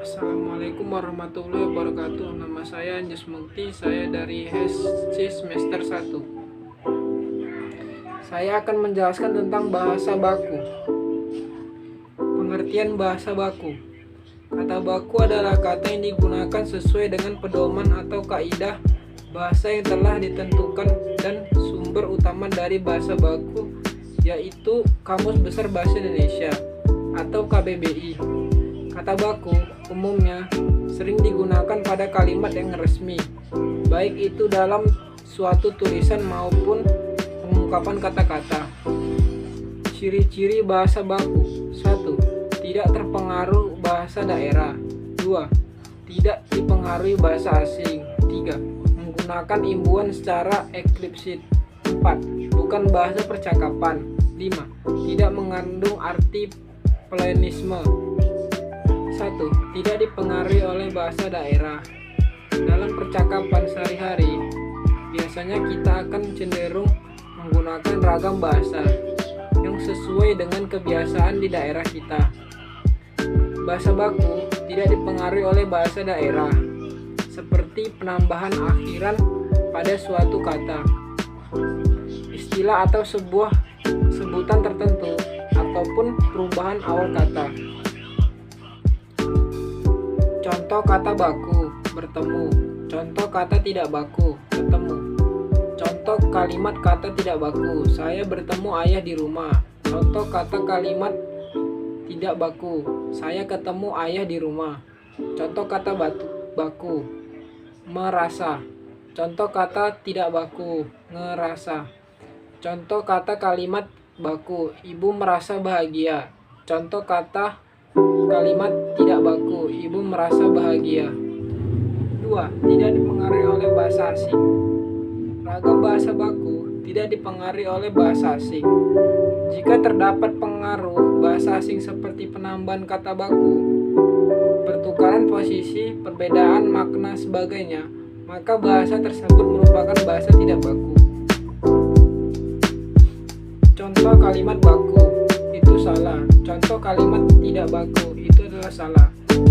Assalamualaikum warahmatullahi wabarakatuh. Nama saya Anjas Mukti, saya dari HSC semester 1. Saya akan menjelaskan tentang bahasa baku. Pengertian bahasa baku. Kata baku adalah kata yang digunakan sesuai dengan pedoman atau kaidah bahasa yang telah ditentukan dan sumber utama dari bahasa baku yaitu Kamus Besar Bahasa Indonesia atau KBBI. Kata baku umumnya sering digunakan pada kalimat yang resmi, baik itu dalam suatu tulisan maupun pengungkapan kata-kata. Ciri-ciri bahasa baku: 1. Tidak terpengaruh bahasa daerah. 2. Tidak dipengaruhi bahasa asing. 3. Menggunakan imbuhan secara eksplisit. 4. Bukan bahasa percakapan. 5. Tidak mengandung arti pleonasme. 1. Tidak dipengaruhi oleh bahasa daerah. Dalam percakapan sehari-hari, biasanya kita akan cenderung menggunakan ragam bahasa yang sesuai dengan kebiasaan di daerah kita. Bahasa baku tidak dipengaruhi oleh bahasa daerah, seperti penambahan akhiran pada suatu kata, istilah atau sebuah sebutan tertentu, ataupun perubahan awal kata. Contoh kata baku: bertemu. Contoh kata tidak baku: ketemu. Contoh kalimat kata tidak baku: saya bertemu ayah di rumah. Contoh kata kalimat tidak baku: saya ketemu ayah di rumah. Contoh kata baku: merasa. Contoh kata tidak baku: ngerasa. Contoh kata kalimat baku: ibu merasa bahagia. Contoh kata kalimat tidak baku: ibu merasa bahagia. 2. Tidak dipengaruhi oleh bahasa asing. Ragam bahasa baku tidak dipengaruhi oleh bahasa asing. Jika terdapat pengaruh bahasa asing seperti penambahan kata baku, pertukaran posisi, perbedaan makna sebagainya, maka bahasa tersebut merupakan bahasa tidak baku. Contoh kalimat baku: itu salah. Contoh kalimat tidak baku: itu adalah salah.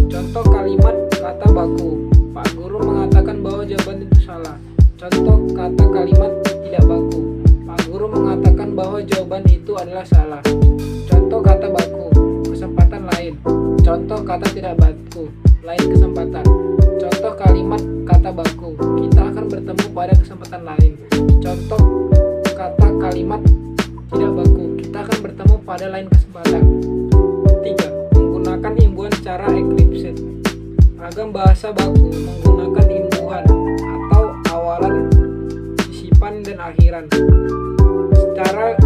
Contoh kalimat kata baku: Pak Guru mengatakan bahwa jawaban itu salah. Contoh kata kalimat tidak baku: Pak Guru mengatakan bahwa jawaban itu adalah salah. Contoh kata baku: kesempatan lain. Contoh kata tidak baku: lain kesempatan. Contoh kalimat kata baku: kita akan bertemu pada kesempatan lain. Contoh kata kalimat tidak baku: kita akan bertemu pada lain kesempatan. 3. Menggunakan imbuhan secara eksplisit. Ragam bahasa baku menggunakan imbuhan atau awalan, sisipan, dan akhiran secara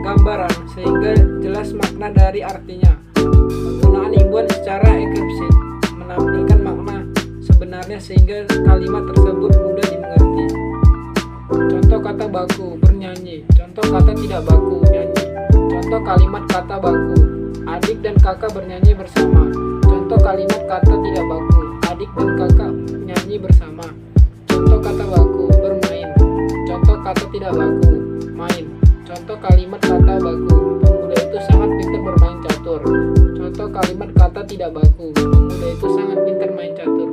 gambaran sehingga jelas makna dari artinya. Penggunaan imbuhan secara eksplisit menampilkan makna sebenarnya sehingga kalimat tersebut mudah dimengerti. Contoh kata baku: bernyanyi. Contoh kata tidak baku: nyanyi. Contoh kalimat kata baku: adik dan kakak bernyanyi bersama. Contoh kalimat kata tidak baku: adik dan kakak nyanyi bersama. Contoh kata baku: bermain. Contoh kata tidak baku: main. Contoh kalimat kata baku: pemuda itu sangat pintar bermain catur. Contoh kalimat kata tidak baku: pemuda itu sangat pintar main catur.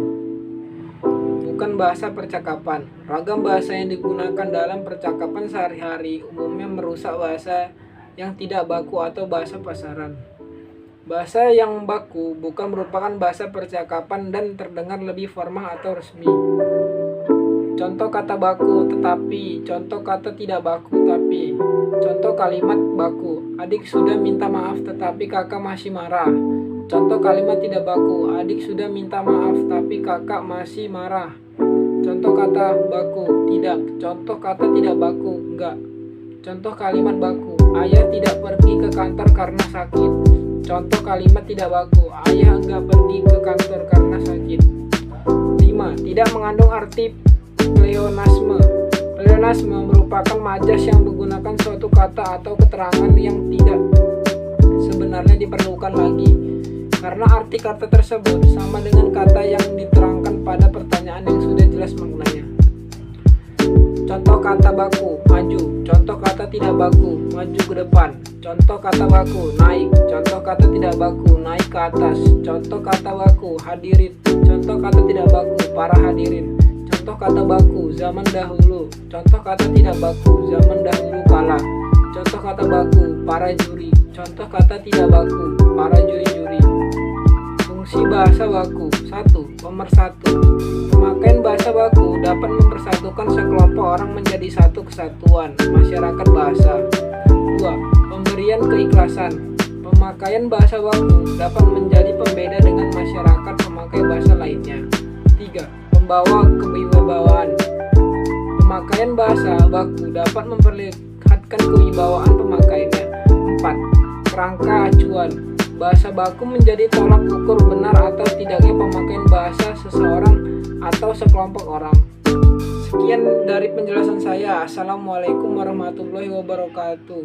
Bukan bahasa percakapan. Ragam bahasa yang digunakan dalam percakapan sehari-hari umumnya merusak bahasa yang tidak baku atau bahasa pasaran. Bahasa yang baku bukan merupakan bahasa percakapan dan terdengar lebih formal atau resmi. Contoh kata baku: tetapi. Contoh kata tidak baku: tapi. Contoh kalimat baku: adik sudah minta maaf tetapi kakak masih marah. Contoh kalimat tidak baku: adik sudah minta maaf tapi kakak masih marah. Contoh kata baku: tidak. Contoh kata tidak baku: enggak. Contoh kalimat baku: ayah tidak pergi ke kantor karena sakit. Contoh kalimat tidak baku: ayah enggak pergi ke kantor karena sakit. 5. Tidak mengandung arti pleonasme. Pleonasme merupakan majas yang menggunakan suatu kata atau keterangan yang tidak sebenarnya diperlukan lagi, karena arti kata tersebut sama dengan kata yang diterangkan pada pertanyaan yang sudah jelas maknanya. Contoh kata baku, maju. Contoh kata tidak baku, maju ke depan. Contoh kata baku, naik. Contoh kata tidak baku, naik ke atas. Contoh kata baku, hadirin. Contoh kata tidak baku, para hadirin. Contoh kata baku, zaman dahulu. Contoh kata tidak baku, zaman dahulu kala. Contoh kata baku, para juri. Contoh kata tidak baku, para juri-juri. Fungsi bahasa baku. 1. Pemersatu. Pemakaian bahasa baku dapat mempersatukan sekelompok orang menjadi satu kesatuan masyarakat bahasa. 2. Pemberian keikhlasan. Pemakaian bahasa baku dapat menjadi pembeda dengan masyarakat pemakai bahasa lainnya. 3. Membawa kewibawaan. Pemakaian bahasa baku dapat memperlihatkan kewibawaan pemakainya. 4. Kerangka acuan. Bahasa baku menjadi tolak ukur benar atau tidaknya pemakaian bahasa seseorang atau sekelompok orang. Sekian dari penjelasan saya. Assalamualaikum warahmatullahi wabarakatuh.